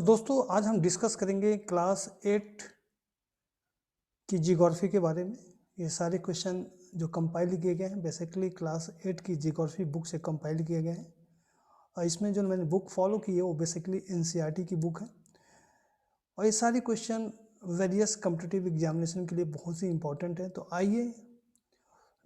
दोस्तों आज हम डिस्कस करेंगे क्लास 8 की जियोग्राफी के बारे में। ये सारे क्वेश्चन जो कंपाइल किए गए हैं बेसिकली क्लास 8 की जियोग्राफी बुक से कंपाइल किए गए हैं। और इसमें जो मैंने बुक फॉलो की है वो बेसिकली एनसीईआरटी की बुक है। और ये सारे क्वेश्चन वेरियस कॉम्पिटिटिव एग्जामिनेशन के लिए बहुत ही इंपॉर्टेंट है। तो आइए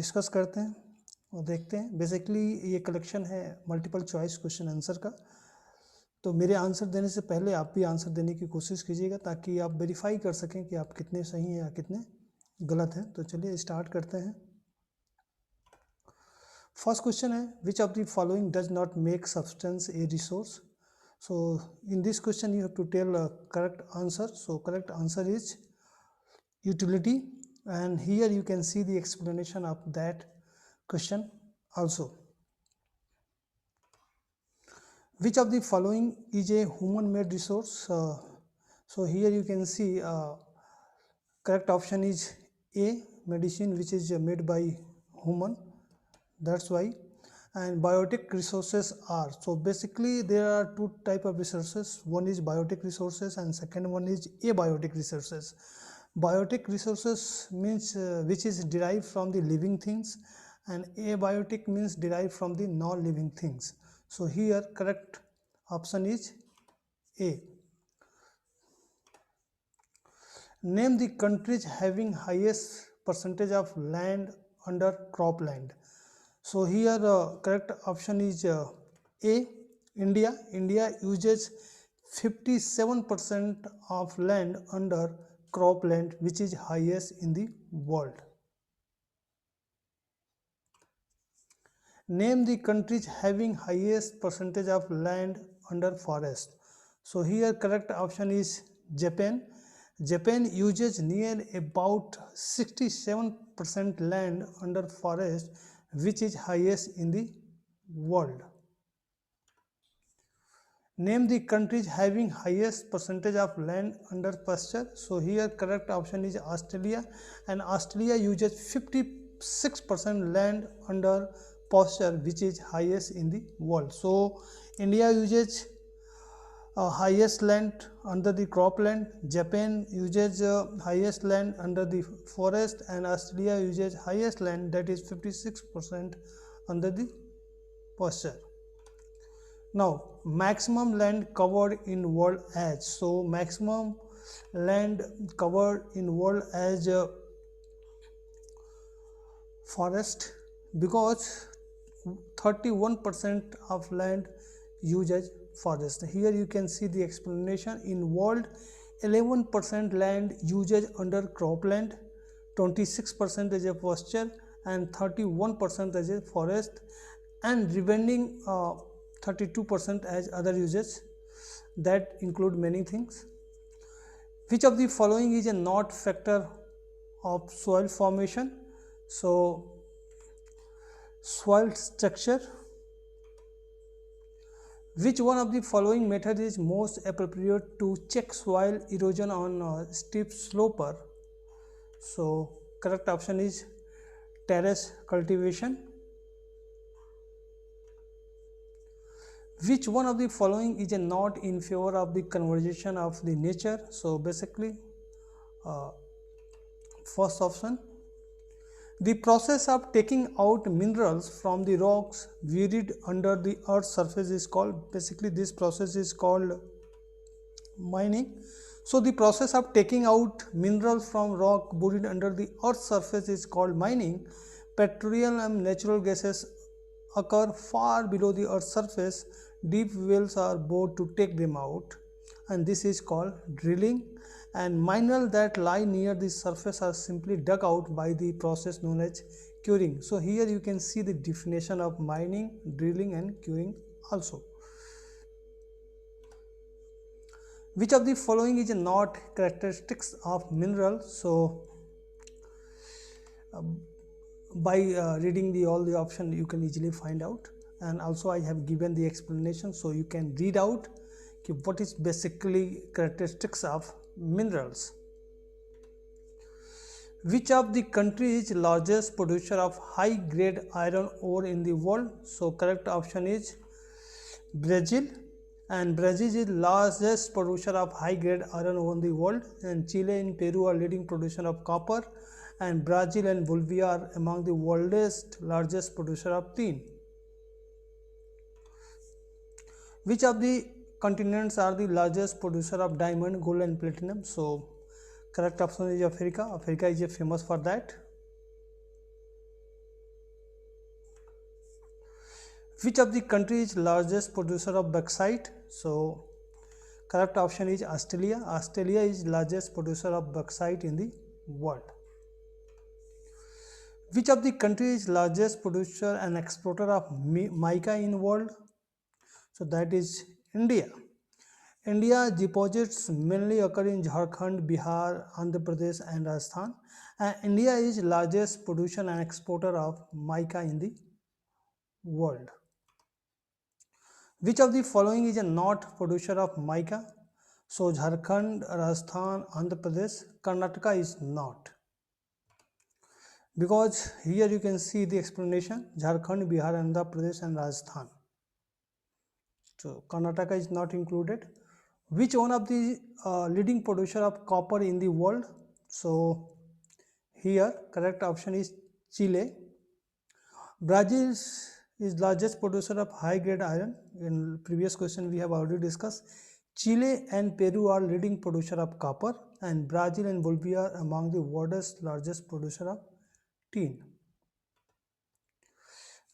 डिस्कस करते हैं और देखते हैं। बेसिकली ये कलेक्शन है मल्टीपल चॉइस क्वेश्चन आंसर का। तो मेरे आंसर देने से पहले आप भी आंसर देने की कोशिश कीजिएगा ताकि आप वेरीफाई कर सकें कि आप कितने सही हैं या कितने गलत हैं। तो चलिए स्टार्ट करते हैं। फर्स्ट क्वेश्चन है which of the following does not make substance a resource. So in this question you have to tell correct answer. So correct answer is utility, and here you can see the explanation of that question also. Which of the following is a human made resource? So here you can see correct option is A, medicine which is made by human, that's why. And biotic resources are, so basically there are two type of resources. One is biotic resources and second one is abiotic resources. Biotic resources means which is derived from the living things, and abiotic means derived from the non-living things. So here correct option is A. Name the countries having highest percentage of land under cropland. So here correct option is A, India. India uses 57% of land under cropland, which is highest in the world. Name the countries having highest percentage of land under forest. So here correct option is Japan. Japan uses near about 67% land under forest, which is highest in the world. Name the countries having highest percentage of land under pasture. So here correct option is Australia, and Australia uses 56% land under pasture, which is highest in the world. So India uses highest land under the cropland, Japan uses highest land under the forest, and Australia uses highest land, that is 56% under the pasture. Now maximum land covered in world as, so maximum land covered in world as forest, because 31% of land uses forest. Here you can see the explanation. In world 11% land uses under cropland, 26% is a pasture, and 31% is a forest, and remaining 32% as other uses, that include many things. Which of the following is a not factor of soil formation? So soil structure. Which one of the following method is most appropriate to check soil erosion on a steep slope? So correct option is terrace cultivation. Which one of the following is a not in favor of the conservation of the nature? So basically first option. The process of taking out minerals from the rocks buried under the earth's surface is called, basically this process is called mining. So the process of taking out minerals from rock buried under the earth's surface is called mining. Petroleum and natural gases occur far below the earth's surface. Deep wells are bored to take them out, and this is called drilling. And minerals that lie near the surface are simply dug out by the process known as curing. So here you can see the definition of mining, drilling and curing also. Which of the following is not characteristics of mineral? So by reading all the option you can easily find out, and also I have given the explanation, so you can read out what is basically characteristics of minerals. Which of the country is largest producer of high grade iron ore in the world? So correct option is Brazil. and Brazil is largest producer of high grade iron ore in the world, and Chile and Peru are leading producer of copper, and Brazil and Bolivia are among the world's largest producer of tin. Which of the continents are the largest producer of diamond, gold and platinum? So correct option is Africa. Africa is famous for that. Which of the country is largest producer of bauxite? So correct option is Australia. Australia is largest producer of bauxite in the world. Which of the country is largest producer and exporter of mica in world? So that is India. India deposits mainly occur in Jharkhand, Bihar, Andhra Pradesh and Rajasthan. And India is largest producer and exporter of mica in the world. Which of the following is a not producer of mica? So Jharkhand, Rajasthan, Andhra Pradesh, Karnataka is not. Because here you can see the explanation: Jharkhand, Bihar, Andhra Pradesh and Rajasthan. So Karnataka is not included. Which one of the leading producer of copper in the world? So here correct option is Chile. Brazil is largest producer of high grade iron. In previous question we have already discussed. Chile and Peru are leading producer of copper, and Brazil and Bolivia are among the world's largest producer of tin.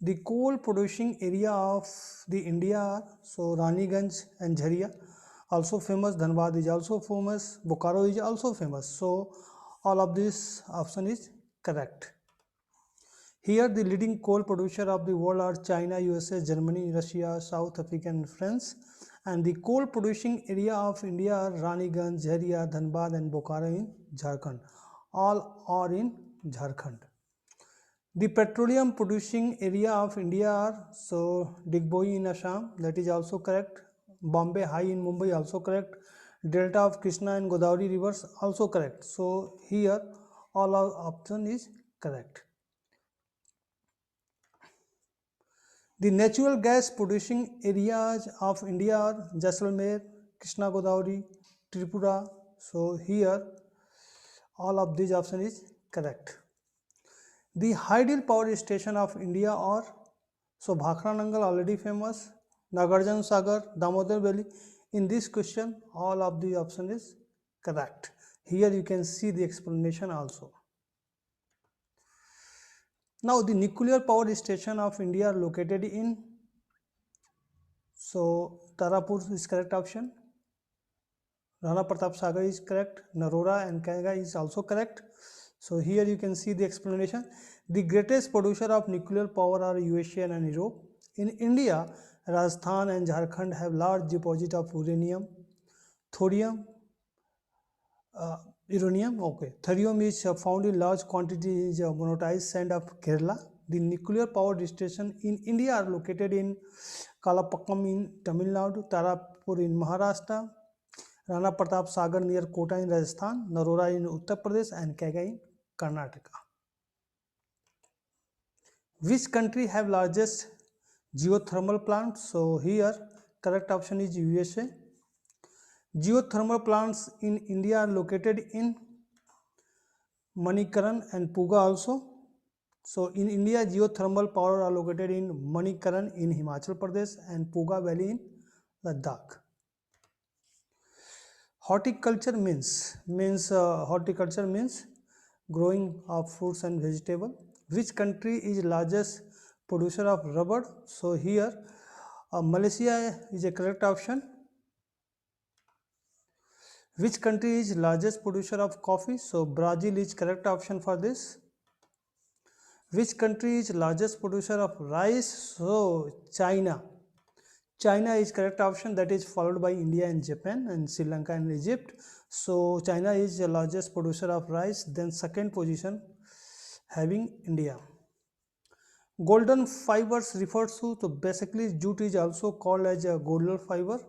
The coal producing area of the India are so Raniganj and Jharia, also famous. Dhanbad is also famous. Bokaro is also famous. So all of this option is correct. Here the leading coal producer of the world are China, USA, Germany, Russia, South Africa and France. And the coal producing area of India are Raniganj, Jharia, Dhanbad and Bokaro in Jharkhand. All are in Jharkhand. The petroleum producing area of India are so Digboi in Assam, that is also correct. Bombay High in Mumbai, also correct. Delta of Krishna and Godavari rivers, also correct. So here all our option is correct. The natural gas producing areas of India are Jaisalmer, Krishna Godavari, Tripura. So here all of these option is correct. The hydel power station of India are so Bhakra Nangal, already famous, Nagarjan Sagar, Damodar Valley. In this question all of the option is correct. Here you can see the explanation also. Now the nuclear power station of India are located in so Tarapur is correct option. Rana Pratap Sagar is correct. Narora and Kaiga is also correct. So here you can see the explanation. The greatest producer of nuclear power are USA and Europe. In India, Rajasthan and Jharkhand have large deposit of uranium, thorium, Thorium is found in large quantities in monazite sand of Kerala. The nuclear power station in India are located in Kalapakkam in Tamil Nadu, Tarapur in Maharashtra, Rana Pratap Sagar near Kota in Rajasthan, Narora in Uttar Pradesh and Kaiga in Karnataka. Which country have largest geothermal plants? So here correct option is USA. Geothermal plants in India are located in Manikaran and Puga also. So in India, geothermal power are located in Manikaran in Himachal Pradesh and Puga Valley in Ladakh. Horticulture means growing of fruits and vegetable. Which country is largest producer of rubber? So here Malaysia is a correct option. Which country is largest producer of coffee? So Brazil is correct option for this. Which country is largest producer of rice? So China. China is correct option, that is followed by India and Japan and Sri Lanka and Egypt. So China is the largest producer of rice, then second position having India. Golden fibers refers to, so basically jute is also called as a golden fiber.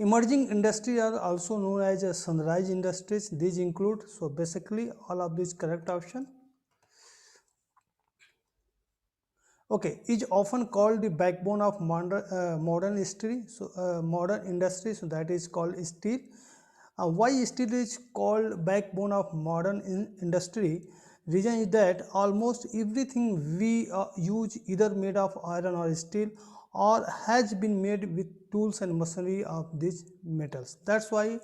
Emerging industries are also known as sunrise industries. These include, so basically all of these correct option. Okay, is often called the backbone of modern history. So modern industry. So that is called steel. Why steel is called backbone of modern industry? Reason is that almost everything we use either made of iron or steel or has been made with tools and machinery of these metals. That's why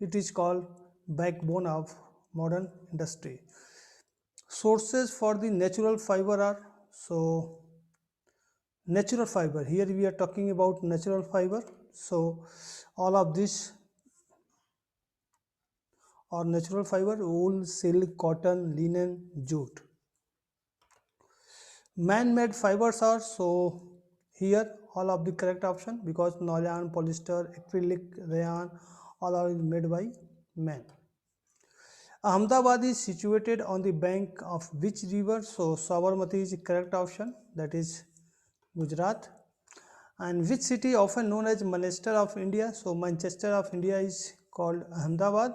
it is called backbone of modern industry. Sources for the natural fiber are, so natural fiber, here we are talking about natural fiber. So all of this are natural fiber: wool, silk, cotton, linen, jute. Man-made fibers are, so here all of the correct option, because nylon, polyester, acrylic, rayon, all are made by man. Ahmedabad is situated on the bank of which river? So Sabarmati is the correct option, that is Gujarat. And which city often known as Manchester of India? So Manchester of India is called Ahmedabad.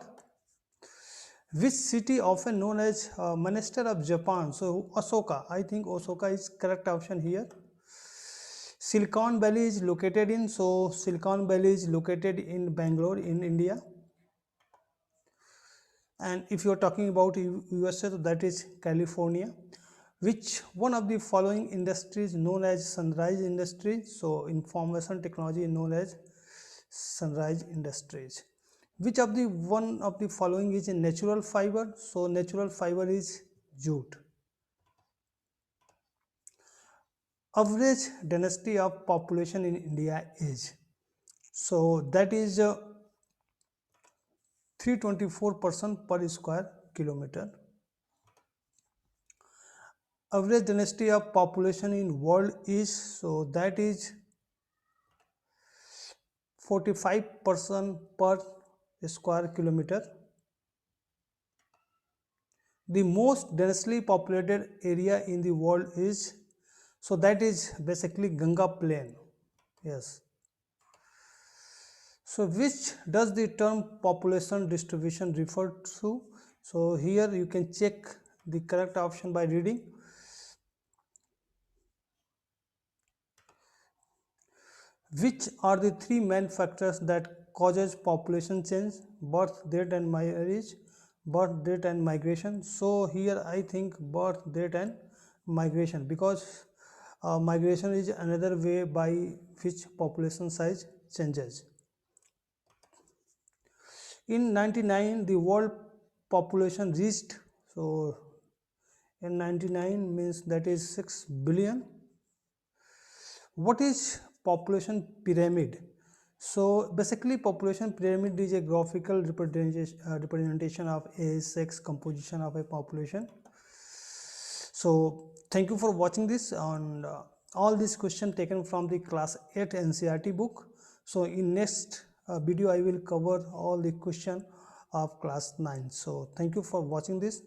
Which city often known as Manchester of Japan? So Osaka. I think Osaka is correct option here. Silicon Valley is located in, so Silicon Valley is located in Bangalore in India. And if you are talking about USA, so that is California. Which one of the following industries known as sunrise industry? So information technology is known as sunrise industries. Which of the one of the following is a natural fiber? So natural fiber is jute. Average density of population in India is, so that is 324 person per square kilometer. Average density of population in world is, so that is 45 person per square kilometer. The most densely populated area in the world is, so that is basically Ganga plain. Yes. So which does the term population distribution refer to? So here you can check the correct option by reading. Which are the three main factors that causes population change? Birth, death and marriage, birth, death and migration. So here I think birth, death and migration, because migration is another way by which population size changes. In 99 the world population reached, so in 99 means that is 6 billion. What is population pyramid? So basically population pyramid is a graphical representation of age, sex, composition of a population. So thank you for watching this, and all these questions taken from the class 8 NCERT book. So in next video I will cover all the question of class 9. So thank you for watching this.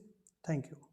Thank you.